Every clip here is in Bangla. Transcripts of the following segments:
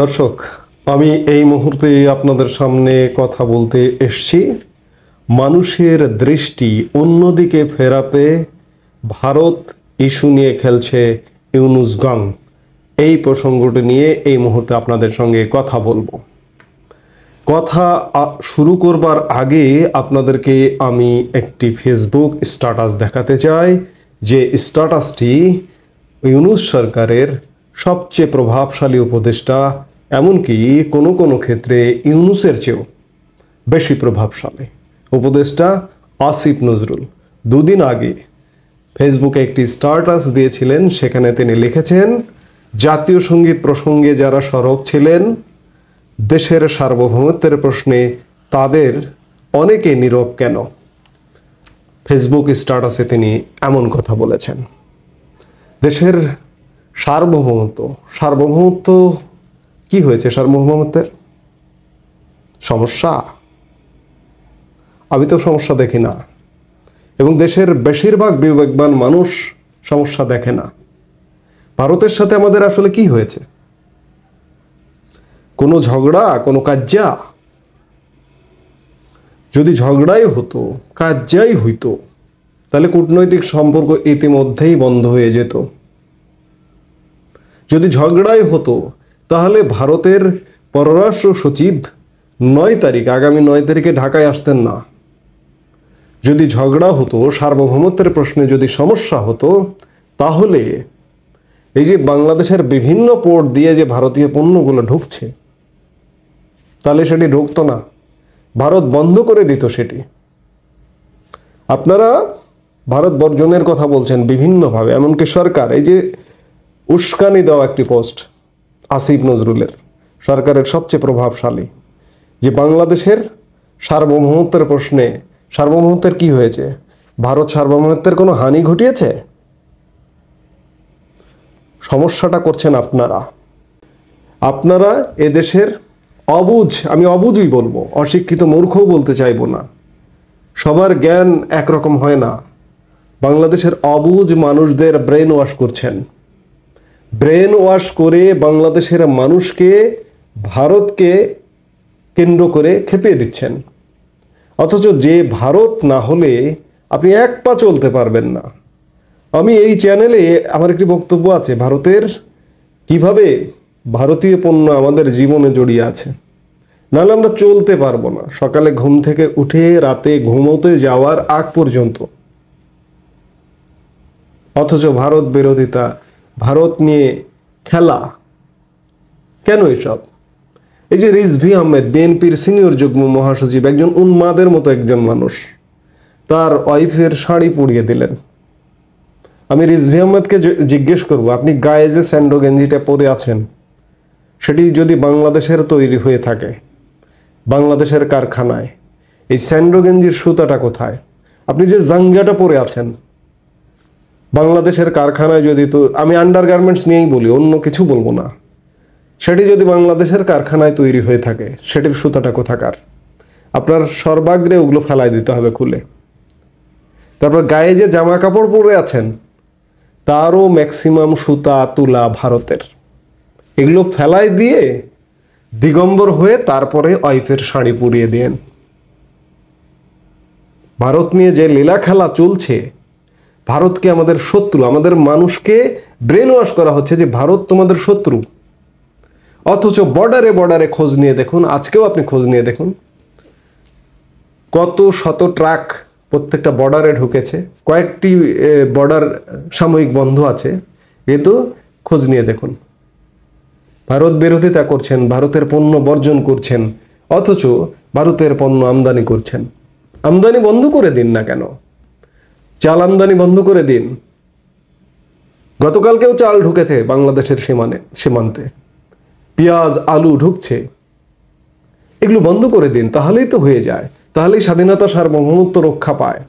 দর্শক, আমি এই মুহূর্তে আপনাদের সামনে কথা বলতে এসেছি মানুষের দৃষ্টি অন্যদিকে ফেরাতে ভারত ইস্যু নিয়ে খেলছে ইউনুস গাং। এই প্রসঙ্গটি নিয়ে এই মুহূর্তে আপনাদের সঙ্গে কথা বলবো। কথা শুরু করবার আগে আপনাদেরকে আমি একটি ফেসবুক স্ট্যাটাস দেখাতে চাই, যে স্ট্যাটাসটি ইউনুস সরকারের সবচেয়ে প্রভাবশালী উপদেষ্টা, এমনকি কোনো কোনো ক্ষেত্রে ইউনুসের চেয়েও বেশি প্রভাবশালী উপদেষ্টা আসিফ নজরুল দুদিন আগে ফেসবুকে একটি স্ট্যাটাস দিয়েছিলেন। সেখানে তিনি লিখেছেন, জাতীয় সঙ্গীত প্রসঙ্গে যারা সরব ছিলেন দেশের সার্বভৌমত্বের প্রশ্নে তাদের অনেকে নীরব কেন। ফেসবুক স্ট্যাটাসে তিনি এমন কথা বলেছেন। দেশের সার্বভৌমত্ব কি হয়েছে? সার্বভৌমত্বের সমস্যা? আমি তো সমস্যা দেখি না, এবং দেশের বেশিরভাগ বিবেকবান মানুষ সমস্যা দেখে না। ভারতের সাথে আমাদের আসলে কি হয়েছে? কোনো ঝগড়া, কোনো কাজ্জা? যদি ঝগড়াই হতো, কাজ্জাই হইতো, তাহলে কূটনৈতিক সম্পর্ক ইতিমধ্যেই বন্ধ হয়ে যেত। যদি ঝগড়াই হতো তাহলে ভারতের পররাষ্ট্র সচিব আগামী 9 তারিখে ঢাকায় আসতেন না। যদি ঝগড়া হতো, সার্বভৌমত্বের প্রশ্নে যদি সমস্যা হতো, তাহলে এই যে বাংলাদেশের বিভিন্ন পোর্ট দিয়ে যে ভারতীয় পণ্যগুলো ঢুকছে, তাহলে সেটি ঢুকতো না, ভারত বন্ধ করে দিত সেটি। আপনারা ভারত বর্জনের কথা বলছেন বিভিন্নভাবে, এমনকি সরকার এই যে উস্কানি দেওয়া একটি পোস্ট আসিফ নজরুলের, সরকারের সবচেয়ে প্রভাবশালী, যে বাংলাদেশের সার্বভৌমত্বের প্রশ্নে, সার্বভৌমত্বের কি হয়েছে? ভারত সার্বভৌমত্বের কোনো হানি ঘটিয়েছে? সমস্যাটা করছেন আপনারা এদেশের অবুঝ, আমি অবুঝই বলবো, অশিক্ষিত মূর্খও বলতে চাইবো না, সবার জ্ঞান একরকম হয় না। বাংলাদেশের অবুঝ মানুষদের ব্রেন ওয়াশ করছেন। ব্রেন ওয়াশ করে বাংলাদেশের মানুষকে ভারতকে কেন্দ্র করে খেপিয়ে দিচ্ছেন। অথচ যে ভারত না হলে আপনি এক পা চলতে পারবেন না। আমি এই চ্যানেলে আমার একটি বক্তব্য আছে, ভারতের কিভাবে ভারতীয় পণ্য আমাদের জীবনে জড়িয়ে আছে, নাহলে আমরা চলতে পারবো না। সকালে ঘুম থেকে উঠে রাতে ঘুমোতে যাওয়ার আগ পর্যন্ত। অথচ ভারত বিরোধিতা, ভারত নিয়ে খেলা কেন এসব? এই যে রিজভী আহমেদ, বিএনপির সিনিয়র যুগ্ম মহাসচিব, একজন উন্মাদের মতো একজন মানুষ, তার ওয়াইফের শাড়ি পুড়িয়ে দিলেন। আমি রিজভী আহমেদকে জিজ্ঞেস করব, আপনি গায়ে যে স্যান্ডো গেঞ্জিটা পরে আছেন, সেটি যদি বাংলাদেশের তৈরি হয়ে থাকে, বাংলাদেশের কারখানায়, এই স্যান্ডো গেঞ্জির সুতাটা কোথায়? আপনি যে জাঙ্গিয়াটা পরে আছেন, বাংলাদেশের কারখানায় যদি, তো আমি আন্ডারগার্মেন্টস নিয়েই বলি, অন্য কিছু বলবো না, সেটি যদি বাংলাদেশের কারখানায় তৈরি হয়ে থাকে, সেটির সুতাটা কোথাকার? আপনার সর্বাগ্রে ওগুলো ফেলাই দিতে হবে খুলে। তারপর গায়ে যে জামা কাপড় পরে আছেন, তারও ম্যাক্সিমাম সুতা তুলা ভারতের। এগুলো ফেলাই দিয়ে দিগম্বর হয়ে তারপরে ওয়াইফের শাড়ি পুড়িয়ে দেন। ভারত নিয়ে যে লীলা খেলা চলছে, ভারতকে আমাদের শত্রু, আমাদের মানুষকে ব্রেন ওয়াশ করা হচ্ছে যে ভারত তোমাদের শত্রু। অথচ বর্ডারে খোঁজ নিয়ে দেখুন, আজকেও আপনি খোঁজ নিয়ে দেখুন, কত শত ট্রাক প্রত্যেকটা বর্ডারে ঢুকেছে। কয়েকটি বর্ডার সাময়িক বন্ধ আছে, কিন্তু খোঁজ নিয়ে দেখুন। ভারত বিরোধিতা করছেন, ভারতের পণ্য বর্জন করছেন, অথচ ভারতের পণ্য আমদানি করছেন। আমদানি বন্ধ করে দিন না কেন? চাল আমদানি বন্ধ করে দিন। গতকালকেও চাল ঢুকেছে বাংলাদেশের সীমান্তে, পেঁয়াজ আলু ঢুকছে, এগুলো বন্ধ করে দিন, তাহলেই তো হয়ে যায়, তাহলেই স্বাধীনতা সার্বভৌমত্ব রক্ষা পায়।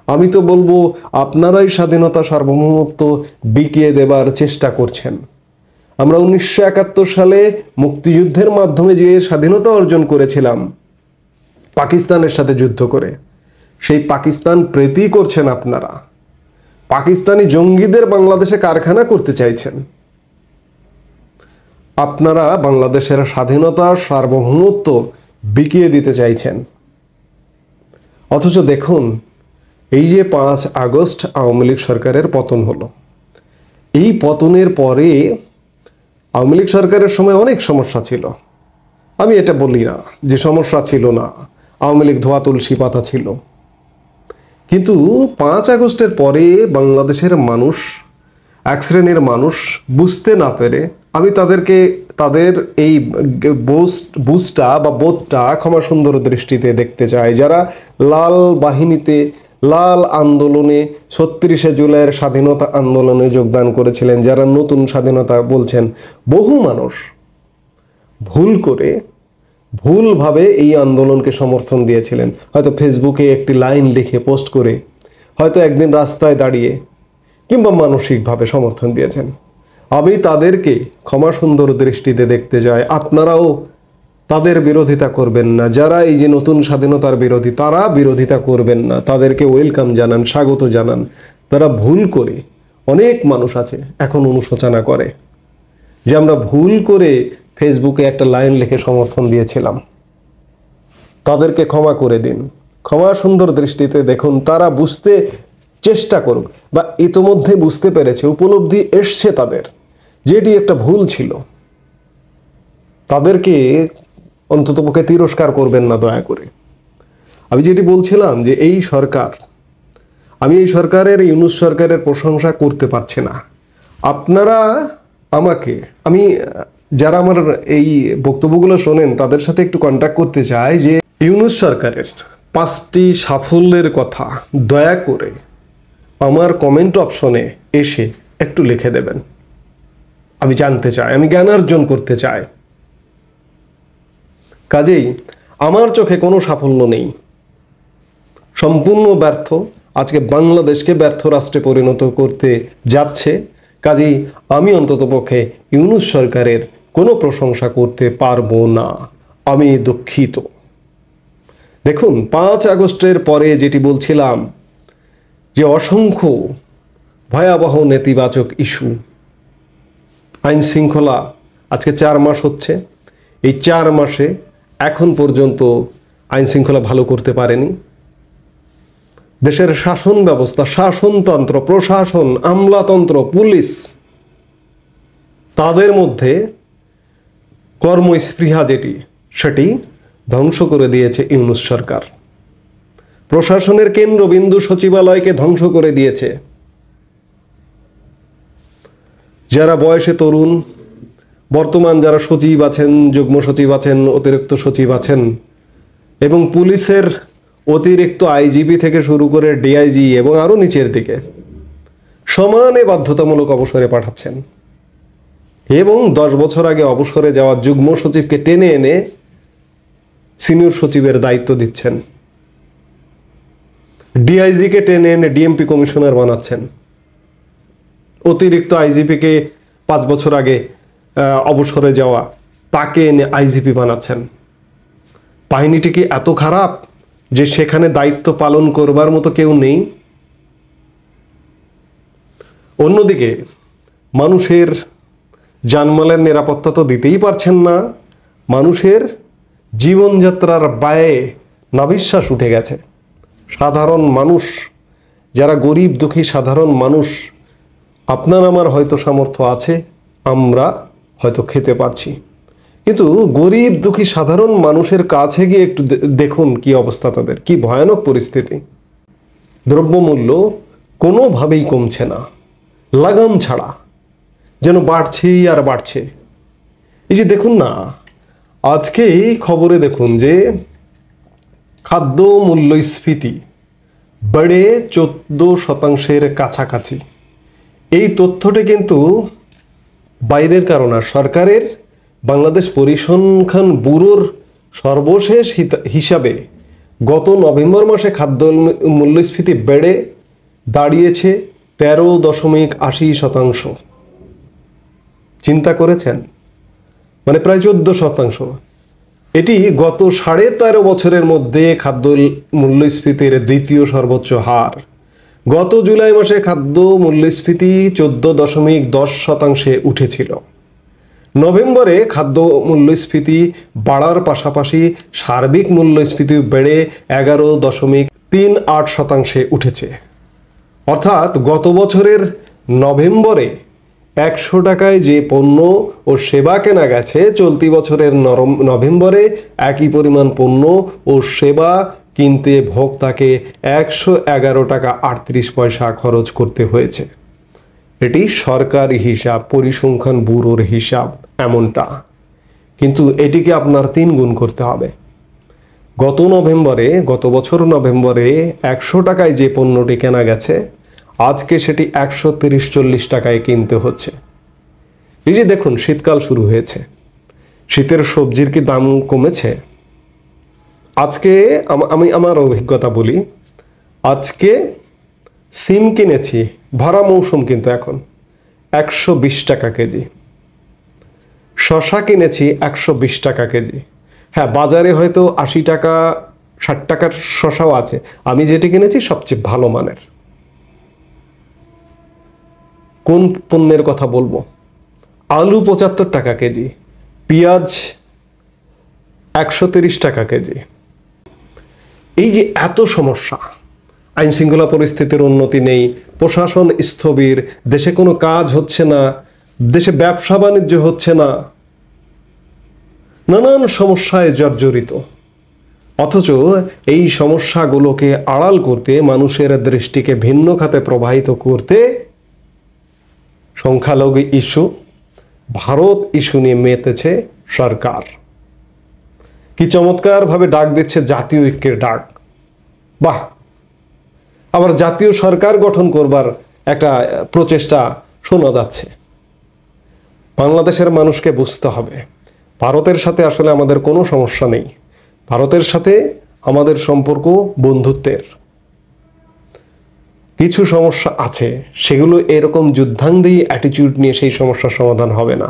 আমি তো বলবো আপনারাই স্বাধীনতা সার্বভৌমত্ব বিকিয়ে দেবার চেষ্টা করছেন। আমরা 1971 সালে মুক্তিযুদ্ধের মাধ্যমে যে স্বাধীনতা অর্জন করেছিলাম পাকিস্তানের সাথে যুদ্ধ করে, সেই পাকিস্তান প্রীতি করছেন আপনারা। পাকিস্তানি জঙ্গিদের বাংলাদেশে কারখানা করতে চাইছেন। আপনারা বাংলাদেশের স্বাধীনতা সার্বভৌমত্ব বিকিয়ে দিতে চাইছেন। অথচ দেখুন, এই যে 5 আগস্ট আওয়ামী লীগ সরকারের পতন হলো, এই পতনের পরে আওয়ামী লীগ সরকারের সময় অনেক সমস্যা ছিল। আমি এটা বলি না যে সমস্যা ছিল না, আওয়ামী লীগ ধোয়া তুলসী পাতা ছিল। কিন্তু 5 আগস্টের পরে বাংলাদেশের মানুষ, এক শ্রেণীর মানুষ বুঝতে না পেরে, আমি তাদেরকে তাদের এই বুঝটা বা বোধটা ক্ষমা সুন্দর দৃষ্টিতে দেখতে চাই। যারা লাল বাহিনীতে, লাল আন্দোলনে, 36শে জুলাইয়ের স্বাধীনতা আন্দোলনে যোগদান করেছিলেন, যারা নতুন স্বাধীনতা বলছেন, বহু মানুষ ভুল করে, ভুলভাবে এই আন্দোলনকে সমর্থন দিয়েছিলেন। হয়তো ফেসবুকে একটি লাইন লিখে পোস্ট করে, হয়তো একদিন রাস্তায় দাঁড়িয়ে, কিংবা মানসিকভাবে সমর্থন দিয়েছেন। আমি তাদেরকে ক্ষমা সুন্দর দৃষ্টিতে দেখতে চাই। আপনারাও তাদের বিরোধিতা করবেন না। যারা এই যে নতুন স্বাধীনতার বিরোধী, তারা বিরোধিতা করবেন না, তাদেরকে ওয়েলকাম জানান, স্বাগত জানান। তারা ভুল করে, অনেক মানুষ আছে এখন অনুশোচনা করে যে আমরা ভুল করে ফেসবুকে একটা লাইন লিখে সমর্থন দিয়েছিলাম। তাদেরকে ক্ষমা করে দিন, ক্ষমা সুন্দর দৃষ্টিতে দেখুন। তারা বুঝতে চেষ্টা করুক, বা ইতোমধ্যে বুঝতে পেরেছে, উপলব্ধি এসছে তাদের যে এটি একটা ভুল ছিল। তাদেরকে অন্ততপক্ষে তিরস্কার করবেন না দয়া করে। আমি যেটি বলছিলাম যে এই সরকার, আমি এই সরকারের, ইউনূস সরকারের প্রশংসা করতে পারছি না। আপনারা আমাকে, আমি যারা আমার এই বক্তব্যগুলো শোনেন তাদের সাথে একটু কন্ট্যাক্ট করতে চাই যে ইউনূস সরকারের 5টি সাফল্যের কথা দয়া করে আমার কমেন্ট অপশনে এসে একটু লিখে দেবেন। আমি জানতে চাই, আমি জ্ঞানার্জন করতে চাই। কাজেই আমার চোখে কোনো সাফল্য নেই, সম্পূর্ণ ব্যর্থ। আজকে বাংলাদেশকে ব্যর্থ রাষ্ট্রে পরিণত করতে যাচ্ছে। কাজেই আমি অন্ততপক্ষে ইউনূস সরকারের কোনো প্রশংসা করতে পারবো না, আমি দুঃখিত। দেখুন, 5 আগস্টের পরে যেটি বলছিলাম যে অসংখ্য ভয়াবহ নেতিবাচক ইস্যু, আইন শৃঙ্খলা, আজকে 4 মাস হচ্ছে। এই 4 মাসে এখন পর্যন্ত আইন শৃঙ্খলা ভালো করতে পারেনি। দেশের শাসন ব্যবস্থা, শাসনতন্ত্র, প্রশাসন, আমলাতন্ত্র, পুলিশ, তাদের মধ্যে কর্মস্পৃহা যেটি, সেটি ধ্বংস করে দিয়েছে ইউনূস সরকার। প্রশাসনের কেন্দ্রবিন্দু সচিবালয়কে ধ্বংস করে দিয়েছে। যারা বয়সে তরুণ, বর্তমান যারা সচিব আছেন, যুগ্ম সচিব আছেন, অতিরিক্ত সচিব আছেন, এবং পুলিশের অতিরিক্ত আইজিপি থেকে শুরু করে ডিআইজি এবং আরও নিচের দিকে সমানে বাধ্যতামূলক অবসরে পাঠাচ্ছেন। এবং 10 বছর আগে অবসরে যাওয়া যুগ্ম সচিবকে টেনে এনে সিনিয়র সচিবের দায়িত্ব দিচ্ছেন। ডিআইজিকে টেনে এনে ডিএমপি কমিশনার বানাচ্ছেন। অতিরিক্ত আইজিপিকে 5 বছর আগে অবসরে যাওয়া তাকে এনে আইজিপি বানাচ্ছেন। বাহিনীটি কি এত খারাপ যে সেখানে দায়িত্ব পালন করবার মতো কেউ নেই? অন্যদিকে মানুষের জানমালের নিরাপত্তা তো দিতেই পারছেন না। মানুষের জীবনযাত্রার ব্যয়ে নাভিশ্বাস উঠে গেছে। সাধারণ মানুষ, যারা গরিব দুঃখী সাধারণ মানুষ, আপনার আমার হয়তো সামর্থ্য আছে, আমরা হয়তো খেতে পারছি, কিন্তু গরিব দুঃখী সাধারণ মানুষের কাছে গিয়ে একটু দেখুন কি অবস্থা, তাদের কি ভয়ানক পরিস্থিতি। দ্রব্যমূল্য কোনোভাবেই কমছে না, লাগাম ছাড়া যেন বাড়ছেই আর বাড়ছে। এই যে দেখুন না, আজকে খবরে দেখুন যে খাদ্য মূল্যস্ফীতি বেড়ে 14% কাছাকাছি। এই তথ্যটি কিন্তু বাইরের কারণ না, সরকারের বাংলাদেশ পরিসংখ্যান ব্যুরোর সর্বশেষ হিসাবে গত নভেম্বর মাসে খাদ্য মূল্যস্ফীতি বেড়ে দাঁড়িয়েছে 13.80%। চিন্তা করেছেন? মানে প্রায় 14%। এটি গত 13.5 বছরের মধ্যে খাদ্য মূল্যস্ফীতির দ্বিতীয় সর্বোচ্চ হার। গত জুলাই মাসে খাদ্য মূল্যস্ফীতি 14.10% উঠেছিল। নভেম্বরে খাদ্য মূল্যস্ফীতি বাড়ার পাশাপাশি সার্বিক মূল্যস্ফীতি বেড়ে 11.38% উঠেছে। অর্থাৎ গত বছরের নভেম্বরে 100 টাকায় যে পণ্য ও সেবা কেনা গেছে, চলতি বছরের নভেম্বরে একই পরিমাণ পণ্য ও সেবা কিনতে ভোক্তাকে 111 টাকা 38 পয়সা খরচ করতে হয়েছে। এটি সরকারি হিসাব, পরিসংখ্যান ব্যুরোর হিসাব এমনটা, কিন্তু এটিকে আপনার 3 গুণ করতে হবে। গত বছর নভেম্বরে 100 টাকায় যে পণ্যটি কেনা গেছে, আজকে সেটি 130-140 টাকায় কিনতে হচ্ছে। এই যে দেখুন, শীতকাল শুরু হয়েছে, শীতের সবজির কি দাম কমেছে? আজকে আমি আমার অভিজ্ঞতা বলি, আজকে সিম কিনেছি, ভরা মৌসুম কিন্তু এখন, 120 টাকা কেজি। শশা কিনেছি 120 টাকা কেজি। হ্যাঁ, বাজারে হয়তো 80 টাকা 60 টাকার শশাও আছে, আমি যেটি কিনেছি সবচেয়ে ভালো মানের। কোন পণ্যের কথা বলবো? আলু 75 টাকা কেজি, পেঁয়াজ 130 টাকা কেজি। এই যে এত সমস্যা, আইন শৃঙ্খলা পরিস্থিতির উন্নতি নেই, প্রশাসন স্থবির, দেশে কোনো কাজ হচ্ছে না, দেশে ব্যবসা বাণিজ্য হচ্ছে না, নানান সমস্যায় জর্জরিত। অথচ এই সমস্যাগুলোকে আড়াল করতে, মানুষের দৃষ্টিকে ভিন্ন খাতে প্রবাহিত করতে সংখ্যালঘু ইস্যু, ভারত ইস্যু নিয়ে মেতেছে সরকার। কি চমৎকারভাবে ডাক দিচ্ছে জাতীয় ঐক্যের ডাক, বাহ! আবার জাতীয় সরকার গঠন করবার একটা প্রচেষ্টা শোনা যাচ্ছে। বাংলাদেশের মানুষকে বুঝতে হবে, ভারতের সাথে আসলে আমাদের কোনো সমস্যা নেই। ভারতের সাথে আমাদের সম্পর্ক বন্ধুত্বের। কিছু সমস্যা আছে, সেগুলো এরকম যুদ্ধাঙ্গী অ্যাটিটিউড নিয়ে সেই সমস্যার সমাধান হবে না,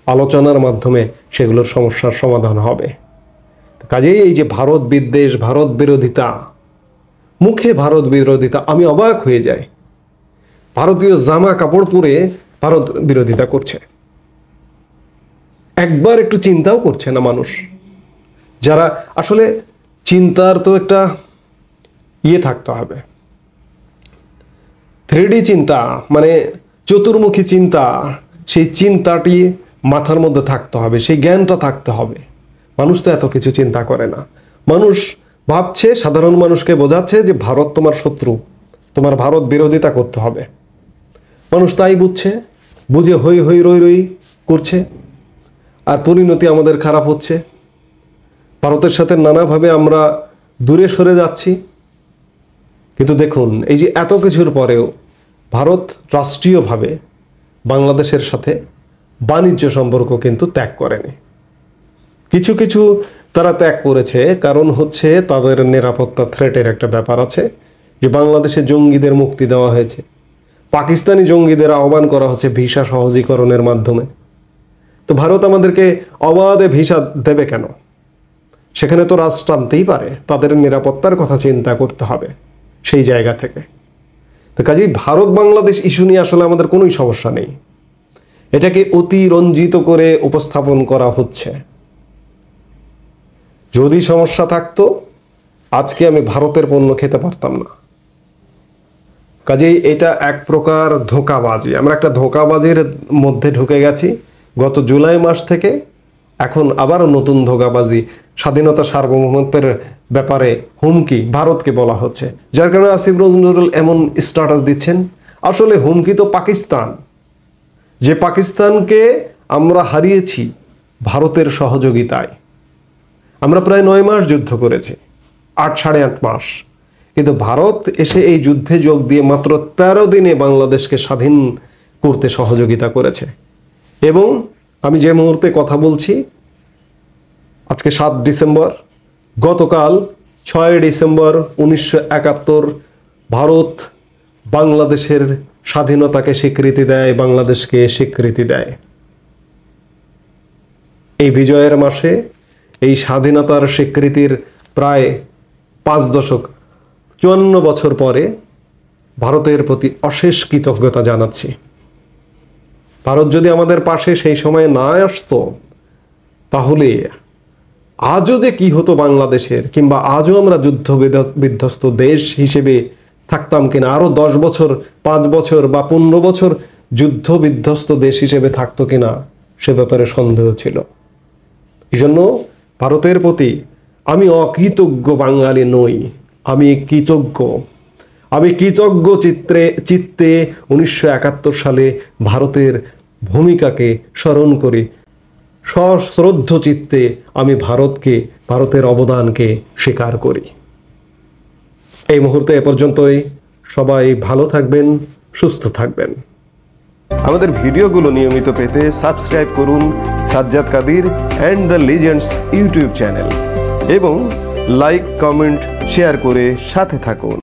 আলোচনার মাধ্যমে সেগুলোর সমস্যার সমাধান হবে। কাজেই এই যে ভারত বিদ্বেষ, ভারত বিরোধিতা, মুখে ভারত বিরোধিতা, আমি অবাক হয়ে যাই। ভারতীয় জামা কাপড় পরে ভারত বিরোধিতা করছে, একবার একটু চিন্তাও করছে না মানুষ। যারা আসলে চিন্তার তো একটা থাকতে হবে, 3D চিন্তা, মানে চতুর্মুখী চিন্তা, সেই চিন্তাটি মাথার মধ্যে থাকতে হবে, সেই জ্ঞানটা থাকতে হবে। মানুষ তো এত কিছু চিন্তা করে না। মানুষ ভাবছে, সাধারণ মানুষকে বোঝাচ্ছে যে ভারত তোমার শত্রু, তোমার ভারত বিরোধিতা করতে হবে। মানুষ তাই বুঝছে, বুঝে হই হই রই রই করছে, আর পরিণতি আমাদের খারাপ হচ্ছে। ভারতের সাথে নানাভাবে আমরা দূরে সরে যাচ্ছি। কিন্তু দেখুন, এই যে এত কিছুর পরেও ভারত রাষ্ট্রীয়ভাবে বাংলাদেশের সাথে বাণিজ্য সম্পর্ক কিন্তু ত্যাগ করেনি। কিছু কিছু তারা ত্যাগ করেছে, কারণ হচ্ছে তাদের নিরাপত্তা থ্রেটের একটা ব্যাপার আছে, যে বাংলাদেশে জঙ্গিদের মুক্তি দেওয়া হয়েছে, পাকিস্তানি জঙ্গিদের আহ্বান করা হচ্ছে ভিসা সহজীকরণের মাধ্যমে। তো ভারত আমাদেরকে অবাধে ভিসা দেবে কেন? সেখানে তো রাজ টানতেই পারে, তাদের নিরাপত্তার কথা চিন্তা করতে হবে সেই জায়গা থেকে। তো কাজেই ভারত বাংলাদেশ ইস্যু নিয়ে আসলে আমাদের কোনোই সমস্যা নেই, এটাকে অতিরঞ্জিত করে উপস্থাপন করা হচ্ছে। যদি সমস্যা থাকতো, আজকে আমি ভারতের পণ্য খেতে পারতাম না। কাজেই এটা এক প্রকার ধোঁকাবাজি, আমরা একটা ধোঁকাবাজির মধ্যে ঢুকে গেছি গত জুলাই মাস থেকে। এখন আবারও নতুন ধোঁকাবাজি, স্বাধীনতা সার্বভৌমত্বের ব্যাপারে হুমকি ভারতকে বলা হচ্ছে, যার কারণে আসিফ নজরুল এমন স্ট্যাটাস দিচ্ছেন। আসলে হুমকি তো পাকিস্তান, যে পাকিস্তানকে আমরা হারিয়েছি ভারতের সহযোগিতায়। আমরা প্রায় 9 মাস যুদ্ধ করেছি, 8-8.5 মাস, কিন্তু ভারত এসে এই যুদ্ধে যোগ দিয়ে মাত্র 13 দিনে বাংলাদেশকে স্বাধীন করতে সহযোগিতা করেছে। এবং আমি যে মুহূর্তে কথা বলছি, আজকে 7 ডিসেম্বর, গতকাল 6 ডিসেম্বর 1971 ভারত বাংলাদেশের স্বাধীনতাকে স্বীকৃতি দেয়, বাংলাদেশকে স্বীকৃতি দেয়। এই বিজয়ের মাসে, এই স্বাধীনতার স্বীকৃতির প্রায় 5 দশক, 54 বছর পরে ভারতের প্রতি অশেষ কৃতজ্ঞতা জানাচ্ছি। ভারত যদি আমাদের পাশে সেই সময় না আসতো, তাহলে আজও যে কি হতো বাংলাদেশের, কিংবা আজও আমরা যুদ্ধ বিধ্বস্ত দেশ হিসেবে থাকতাম কিনা, আরো 10 বছর, 5 বছর বা 15 বছর যুদ্ধ বিধ্বস্ত দেশ হিসেবে থাকতো কিনা, সে ব্যাপারে সন্দেহ ছিল। এই জন্য ভারতের প্রতি আমি অকৃতজ্ঞ বাঙালি নই, আমি কৃতজ্ঞ। আমি কৃতজ্ঞ চিত্তে 1971 সালে ভারতের ভূমিকাকে স্মরণ করি। সশ্রদ্ধ চিত্তে আমি ভারতের অবদানকে স্বীকার করি। এই মুহূর্তে এ পর্যন্তই। সবাই ভালো থাকবেন, সুস্থ থাকবেন। আমাদের ভিডিওগুলো নিয়মিত পেতে সাবস্ক্রাইব করুন Sajjad Kadir and the legends YouTube channel এবং লাইক, কমেন্ট, শেয়ার করে সাথে থাকুন।